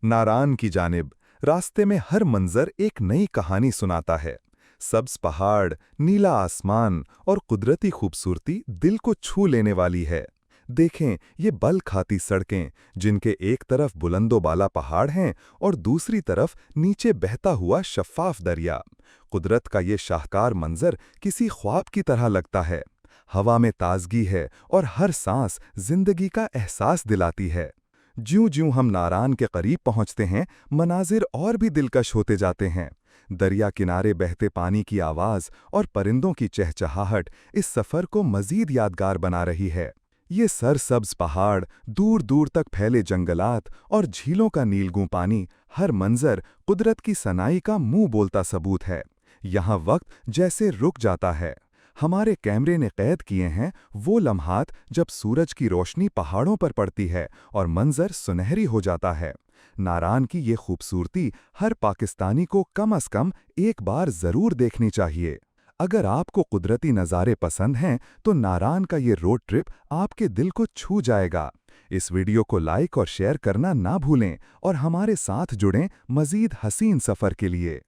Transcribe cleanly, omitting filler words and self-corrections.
नारान की जानिब रास्ते में हर मंजर एक नई कहानी सुनाता है। सब्ज पहाड़, नीला आसमान और कुदरती खूबसूरती दिल को छू लेने वाली है। देखें, ये बल खाती सड़कें, जिनके एक तरफ बुलंदोबाला पहाड़ हैं और दूसरी तरफ नीचे बहता हुआ शफ़ाफ दरिया। कुदरत का ये शाहकार मंजर किसी ख्वाब की तरह लगता है। हवा में ताजगी है और हर सांस जिंदगी का एहसास दिलाती है। ज्यों-ज्यों हम नारान के करीब पहुंचते हैं, मनाजिर और भी दिलकश होते जाते हैं। दरिया किनारे बहते पानी की आवाज़ और परिंदों की चहचहाहट इस सफ़र को मज़ीद यादगार बना रही है। ये सरसब्ज पहाड़, दूर-दूर तक फैले जंगलात और झीलों का नीलगू पानी, हर मंजर कुदरत की सनाई का मुंह बोलता सबूत है। यहाँ वक्त जैसे रुक जाता है। हमारे कैमरे ने कैद किए हैं वो लम्हात जब सूरज की रोशनी पहाड़ों पर पड़ती है और मंजर सुनहरी हो जाता है। नारान की ये खूबसूरती हर पाकिस्तानी को कम से कम एक बार ज़रूर देखनी चाहिए। अगर आपको कुदरती नज़ारे पसंद हैं, तो नारान का ये रोड ट्रिप आपके दिल को छू जाएगा। इस वीडियो को लाइक और शेयर करना ना भूलें और हमारे साथ जुड़ें मज़ीद हसीन सफ़र के लिए।